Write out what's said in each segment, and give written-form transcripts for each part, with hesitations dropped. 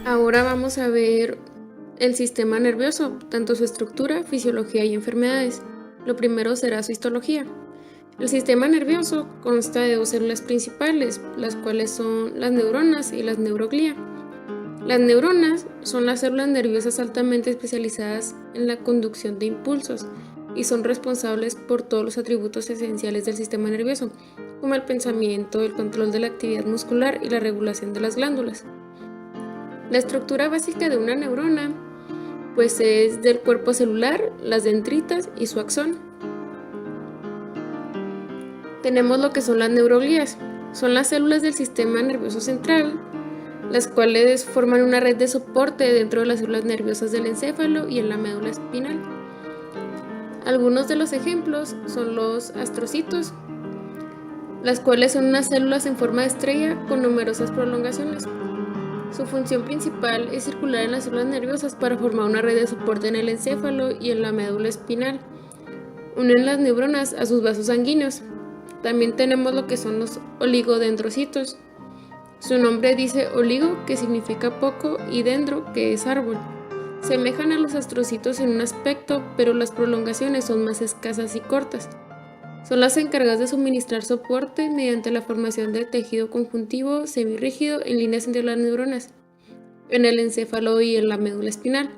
Ahora vamos a ver el sistema nervioso, tanto su estructura, fisiología y enfermedades. Lo primero será su histología. El sistema nervioso consta de dos células principales, las cuales son las neuronas y las neuroglía. Las neuronas son las células nerviosas altamente especializadas en la conducción de impulsos y son responsables por todos los atributos esenciales del sistema nervioso, como el pensamiento, el control de la actividad muscular y la regulación de las glándulas. La estructura básica de una neurona pues es del cuerpo celular, las dendritas y su axón. Tenemos lo que son las neuroglías. Son las células del sistema nervioso central, las cuales forman una red de soporte dentro de las células nerviosas del encéfalo y en la médula espinal. Algunos de los ejemplos son los astrocitos, las cuales son unas células en forma de estrella con numerosas prolongaciones. Su función principal es circular en las células nerviosas para formar una red de soporte en el encéfalo y en la médula espinal. Unen las neuronas a sus vasos sanguíneos. También tenemos lo que son los oligodendrocitos. Su nombre dice oligo, que significa poco, y dendro, que es árbol. Semejan a los astrocitos en un aspecto, pero las prolongaciones son más escasas y cortas. Son las encargadas de suministrar soporte mediante la formación de tejido conjuntivo semirrígido en líneas entre las neuronas, en el encéfalo y en la médula espinal.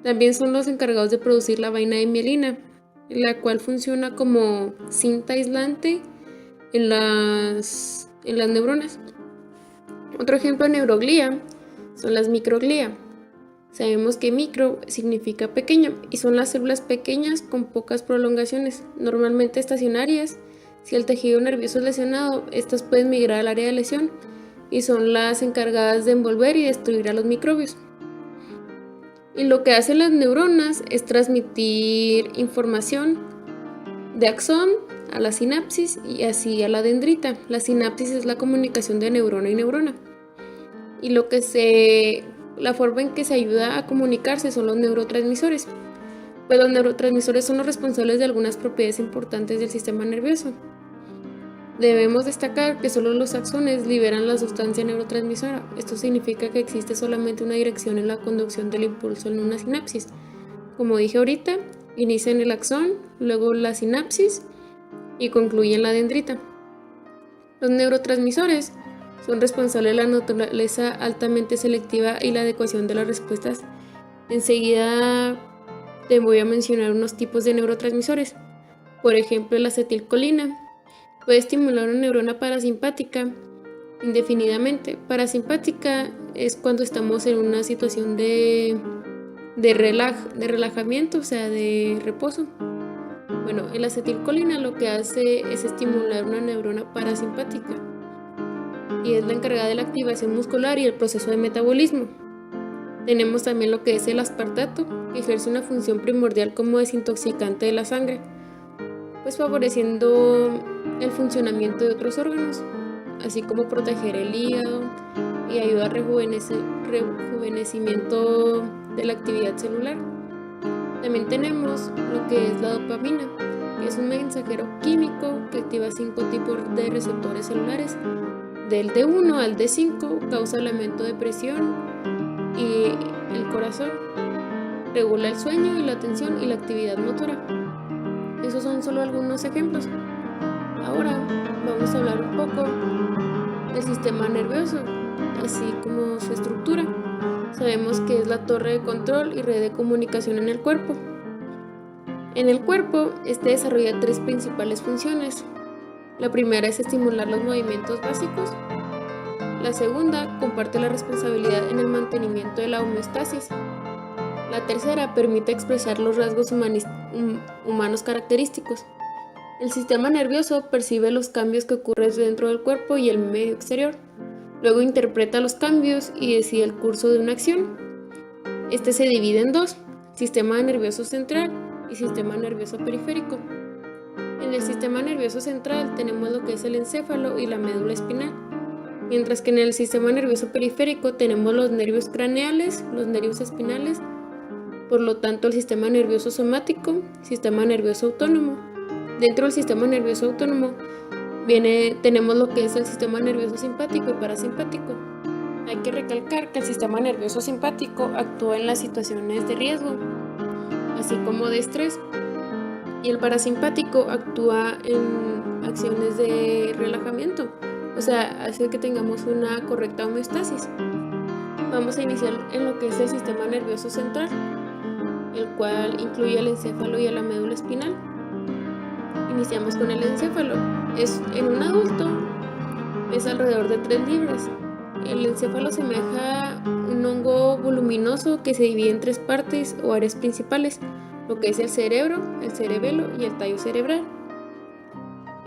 También son los encargados de producir la vaina de mielina, la cual funciona como cinta aislante en las neuronas. Otro ejemplo de neuroglía son las microglía. Sabemos que micro significa pequeño y son las células pequeñas con pocas prolongaciones, normalmente estacionarias. Si el tejido nervioso es lesionado, estas pueden migrar al área de lesión y son las encargadas de envolver y destruir a los microbios. Y lo que hacen las neuronas es transmitir información de axón a la sinapsis y así a la dendrita. La sinapsis es la comunicación de neurona y neurona. Y la forma en que se ayuda a comunicarse son los neurotransmisores. Pues los neurotransmisores son los responsables de algunas propiedades importantes del sistema nervioso. Debemos destacar que solo los axones liberan la sustancia neurotransmisora. Esto significa que existe solamente una dirección en la conducción del impulso en una sinapsis. Como dije ahorita, inicia en el axón, luego la sinapsis y concluye en la dendrita. Los neurotransmisores son responsables de la naturaleza altamente selectiva y la adecuación de las respuestas. Enseguida te voy a mencionar unos tipos de neurotransmisores. Por ejemplo, la acetilcolina puede estimular una neurona parasimpática indefinidamente. Parasimpática es cuando estamos en una situación de relajamiento, o sea, de reposo. Bueno, el acetilcolina lo que hace es estimular una neurona parasimpática y es la encargada de la activación muscular y el proceso de metabolismo. Tenemos también lo que es el aspartato, que ejerce una función primordial como desintoxicante de la sangre, pues favoreciendo el funcionamiento de otros órganos, así como proteger el hígado y ayuda al rejuvenecimiento de la actividad celular. También tenemos lo que es la dopamina, que es un mensajero químico que activa 5 tipos de receptores celulares. Del D1 al D5 causa aumento de presión y el corazón, regula el sueño y la atención y la actividad motora. Esos son solo algunos ejemplos. Ahora vamos a hablar un poco del sistema nervioso, así como su estructura. Sabemos que es la torre de control y red de comunicación en el cuerpo. En el cuerpo, este desarrolla 3 principales funciones. La primera es estimular los movimientos básicos. La segunda comparte la responsabilidad en el mantenimiento de la homeostasis. La tercera permite expresar los rasgos humanos característicos. El sistema nervioso percibe los cambios que ocurren dentro del cuerpo y el medio exterior. Luego interpreta los cambios y decide el curso de una acción. Este se divide en 2, sistema nervioso central y sistema nervioso periférico. En el sistema nervioso central tenemos lo que es el encéfalo y la médula espinal, mientras que en el sistema nervioso periférico tenemos los nervios craneales, los nervios espinales, por lo tanto el sistema nervioso somático, sistema nervioso autónomo. Dentro del sistema nervioso autónomo tenemos lo que es el sistema nervioso simpático y parasimpático. Hay que recalcar que el sistema nervioso simpático actúa en las situaciones de riesgo, así como de estrés, y el parasimpático actúa en acciones de relajamiento, o sea, hace que tengamos una correcta homeostasis. Vamos a iniciar en lo que es el sistema nervioso central, el cual incluye al encéfalo y a la médula espinal. Iniciamos con el encéfalo. En un adulto es alrededor de 3 libras. El encéfalo semeja un hongo voluminoso que se divide en 3 partes o áreas principales, lo que es el cerebro, el cerebelo y el tallo cerebral.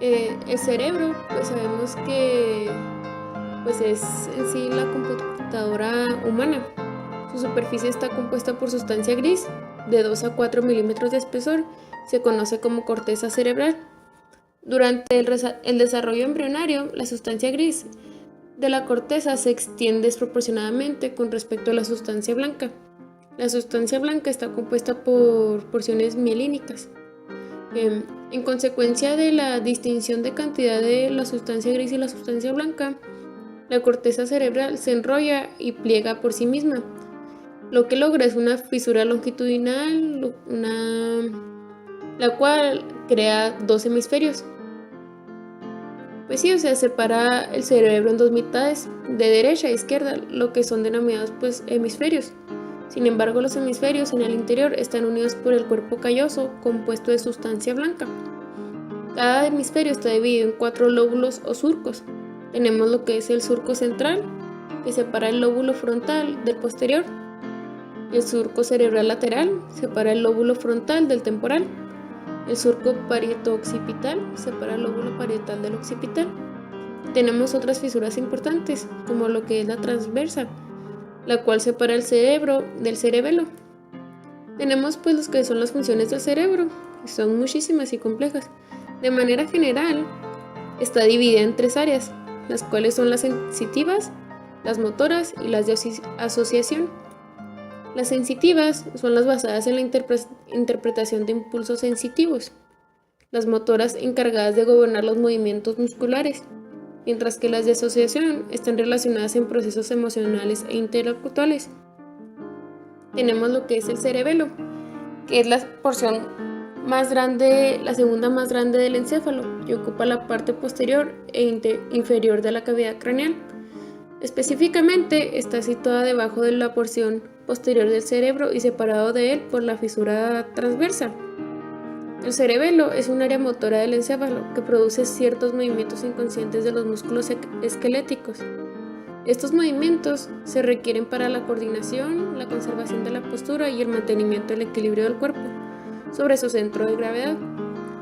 El cerebro, pues sabemos que pues es en sí la computadora humana. Su superficie está compuesta por sustancia gris de 2 a 4 milímetros de espesor. Se conoce como corteza cerebral. Durante el desarrollo embrionario, la sustancia gris de la corteza se extiende desproporcionadamente con respecto a la sustancia blanca. La sustancia blanca está compuesta por porciones mielínicas. En consecuencia de la distinción de cantidad de la sustancia gris y la sustancia blanca, la corteza cerebral se enrolla y pliega por sí misma. Lo que logra es una fisura longitudinal, la cual crea 2 hemisferios. Pues sí, o sea, separa el cerebro en 2 mitades, de derecha a izquierda, lo que son denominados pues hemisferios. Sin embargo, los hemisferios en el interior están unidos por el cuerpo calloso compuesto de sustancia blanca. Cada hemisferio está dividido en 4 lóbulos o surcos. Tenemos lo que es el surco central, que separa el lóbulo frontal del posterior. El surco cerebral lateral separa el lóbulo frontal del temporal. El surco parieto-occipital separa el lóbulo parietal del occipital. Tenemos otras fisuras importantes, como lo que es la transversa, la cual separa el cerebro del cerebelo. Tenemos pues los que son las funciones del cerebro, que son muchísimas y complejas. De manera general, está dividida en 3 áreas, las cuales son las sensitivas, las motoras y las de asociación. Las sensitivas son las basadas en la interpretación de impulsos sensitivos, las motoras encargadas de gobernar los movimientos musculares, mientras que las de asociación están relacionadas en procesos emocionales e intelectuales. Tenemos lo que es el cerebelo, que es la porción más grande, la segunda más grande del encéfalo, y ocupa la parte posterior e inferior de la cavidad craneal. Específicamente está situada debajo de la porción posterior del cerebro y separado de él por la fisura transversa. El cerebelo es un área motora del encéfalo que produce ciertos movimientos inconscientes de los músculos esqueléticos. Estos movimientos se requieren para la coordinación, la conservación de la postura y el mantenimiento del equilibrio del cuerpo sobre su centro de gravedad.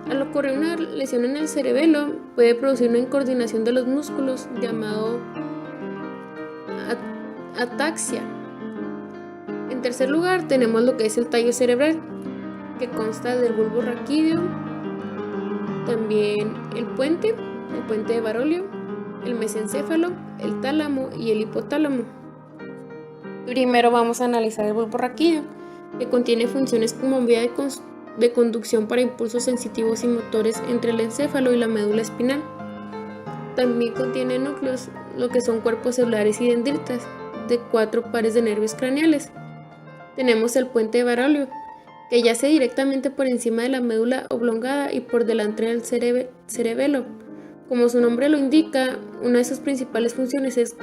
Al ocurrir una lesión en el cerebelo, puede producir una incoordinación de los músculos llamado ataxia. En tercer lugar, tenemos lo que es el tallo cerebral, que consta del bulbo raquídeo, también el puente de Barolio, el mesencéfalo, el tálamo y el hipotálamo. Primero vamos a analizar el bulbo raquídeo, que contiene funciones como vía de conducción para impulsos sensitivos y motores entre el encéfalo y la médula espinal. También contiene núcleos, lo que son cuerpos celulares y dendritas, de 4 pares de nervios craneales. Tenemos el puente de Barolio, que yace directamente por encima de la médula oblongada y por delante del cerebelo. Como su nombre lo indica, una de sus principales funciones es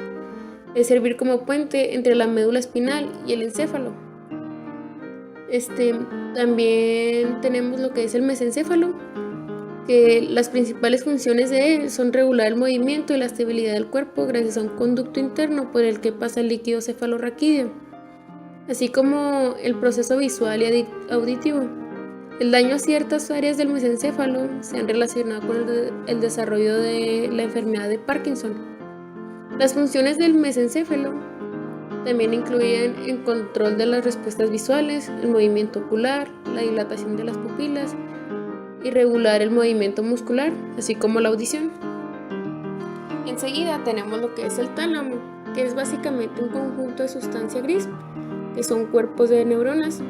servir como puente entre la médula espinal y el encéfalo. También tenemos lo que es el mesencéfalo, que las principales funciones de él son regular el movimiento y la estabilidad del cuerpo gracias a un conducto interno por el que pasa el líquido cefalorraquídeo, así como el proceso visual y auditivo. El daño a ciertas áreas del mesencéfalo se han relacionado con el desarrollo de la enfermedad de Parkinson. Las funciones del mesencéfalo también incluyen el control de las respuestas visuales, el movimiento ocular, la dilatación de las pupilas y regular el movimiento muscular, así como la audición. Enseguida tenemos lo que es el tálamo, que es básicamente un conjunto de sustancia gris, que son cuerpos de neuronas,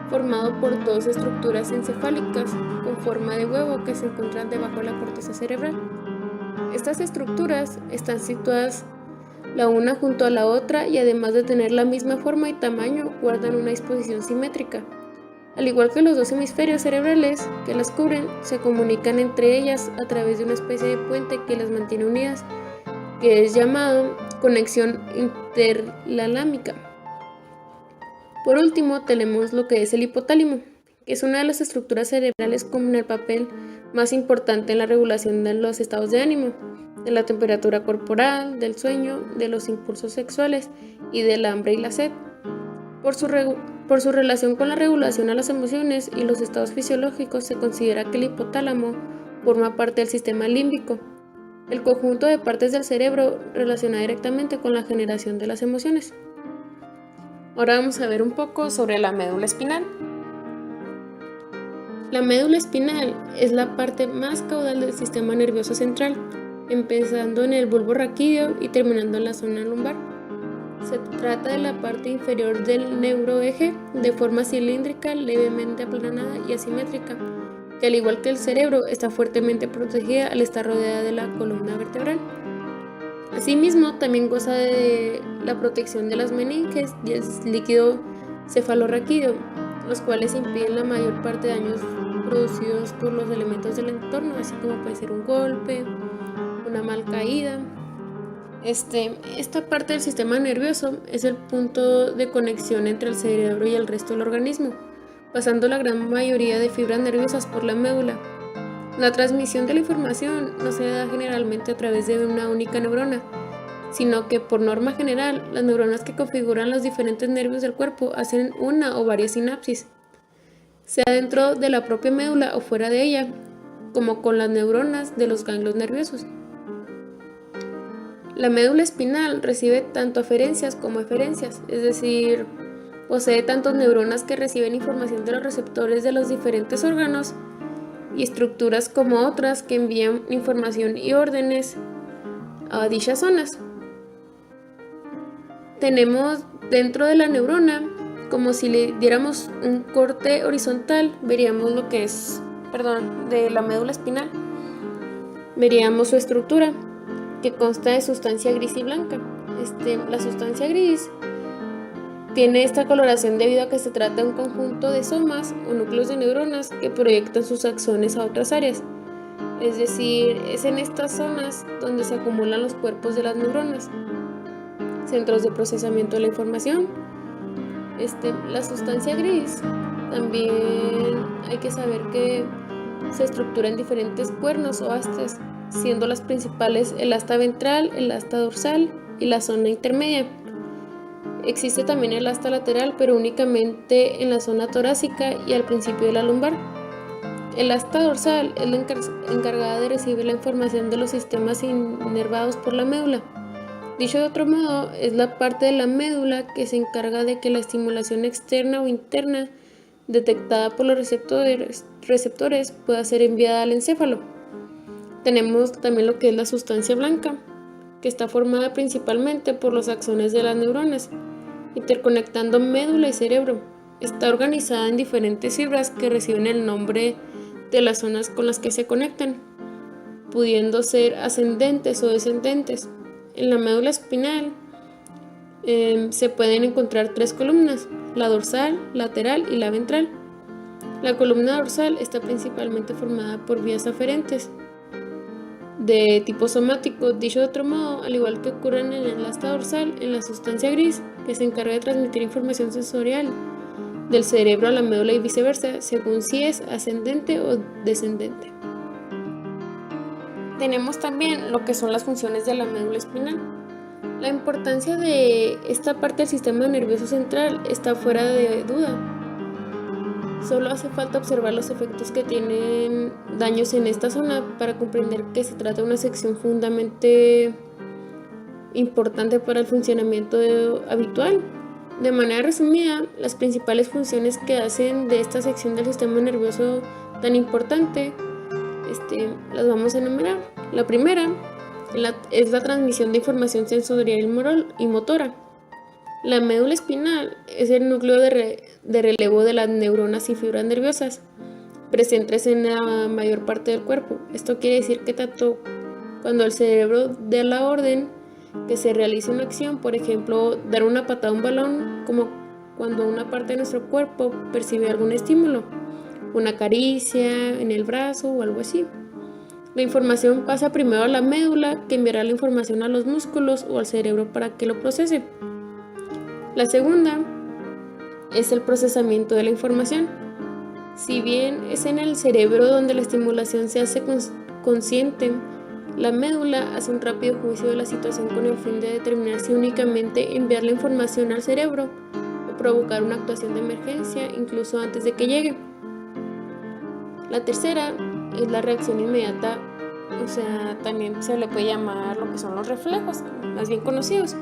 formado por 2 estructuras encefálicas con forma de huevo que se encuentran debajo de la corteza cerebral. Estas estructuras están situadas la una junto a la otra, y además de tener la misma forma y tamaño, guardan una disposición simétrica. Al igual que los dos hemisferios cerebrales que las cubren, se comunican entre ellas a través de una especie de puente que las mantiene unidas, que es llamado conexión intertalámica. Por último, tenemos lo que es el hipotálamo, que es una de las estructuras cerebrales con el papel más importante en la regulación de los estados de ánimo, de la temperatura corporal, del sueño, de los impulsos sexuales y del hambre y la sed. Por su relación con la regulación a las emociones y los estados fisiológicos, se considera que el hipotálamo forma parte del sistema límbico, el conjunto de partes del cerebro relacionada directamente con la generación de las emociones. Ahora vamos a ver un poco sobre la médula espinal. La médula espinal es la parte más caudal del sistema nervioso central, empezando en el bulbo raquídeo y terminando en la zona lumbar. Se trata de la parte inferior del neuroeje, de forma cilíndrica, levemente aplanada y asimétrica, que al igual que el cerebro está fuertemente protegida al estar rodeada de la columna vertebral. Asimismo, también goza de la protección de las meninges y el líquido cefalorraquídeo, los cuales impiden la mayor parte de daños producidos por los elementos del entorno, así como puede ser un golpe, una mal caída. Esta parte del sistema nervioso es el punto de conexión entre el cerebro y el resto del organismo, pasando la gran mayoría de fibras nerviosas por la médula. La transmisión de la información no se da generalmente a través de una única neurona, sino que por norma general, las neuronas que configuran los diferentes nervios del cuerpo hacen una o varias sinapsis, sea dentro de la propia médula o fuera de ella, como con las neuronas de los ganglios nerviosos. La médula espinal recibe tanto aferencias como eferencias, es decir, posee tantas neuronas que reciben información de los receptores de los diferentes órganos y estructuras como otras que envían información y órdenes a dichas zonas. Tenemos dentro de la neurona, como si le diéramos un corte horizontal, veríamos lo que es, de la médula espinal. Veríamos su estructura, que consta de sustancia gris y blanca. La sustancia gris tiene esta coloración debido a que se trata de un conjunto de somas o núcleos de neuronas que proyectan sus axones a otras áreas. Es decir, es en estas zonas donde se acumulan los cuerpos de las neuronas, centros de procesamiento de la información. La sustancia gris también hay que saber que se estructura en diferentes cuernos o hastes, siendo las principales el asta ventral, el asta dorsal y la zona intermedia. Existe también el asta lateral, pero únicamente en la zona torácica y al principio de la lumbar. El asta dorsal es la encargada de recibir la información de los sistemas inervados por la médula. Dicho de otro modo, es la parte de la médula que se encarga de que la estimulación externa o interna detectada por los receptores pueda ser enviada al encéfalo. Tenemos también lo que es la sustancia blanca, que está formada principalmente por los axones de las neuronas, interconectando médula y cerebro. Está organizada en diferentes fibras que reciben el nombre de las zonas con las que se conectan, pudiendo ser ascendentes o descendentes. En la médula espinal se pueden encontrar 3 columnas, la dorsal, lateral y la ventral. La columna dorsal está principalmente formada por vías aferentes de tipo somático. Dicho de otro modo, al igual que ocurre en el asta dorsal, en la sustancia gris, que se encarga de transmitir información sensorial del cerebro a la médula y viceversa, según si es ascendente o descendente. Tenemos también lo que son las funciones de la médula espinal. La importancia de esta parte del sistema nervioso central está fuera de duda. Solo hace falta observar los efectos que tienen daños en esta zona para comprender que se trata de una sección fundamentalmente importante para el funcionamiento habitual. De manera resumida, las principales funciones que hacen de esta sección del sistema nervioso tan importante las vamos a enumerar. La primera es la transmisión de información sensorial y motora. La médula espinal es el núcleo de relevo de las neuronas y fibras nerviosas presentes en la mayor parte del cuerpo. Esto quiere decir que tanto cuando el cerebro da la orden que se realice una acción, por ejemplo, dar una patada a un balón, como cuando una parte de nuestro cuerpo percibe algún estímulo, una caricia en el brazo o algo así. La información pasa primero a la médula, que enviará la información a los músculos o al cerebro para que lo procese. La segunda es el procesamiento de la información. Si bien es en el cerebro donde la estimulación se hace consciente, la médula hace un rápido juicio de la situación con el fin de determinar si únicamente enviar la información al cerebro o provocar una actuación de emergencia incluso antes de que llegue. La tercera es la reacción inmediata, o sea, también se le puede llamar lo que son los reflejos, más bien conocidos.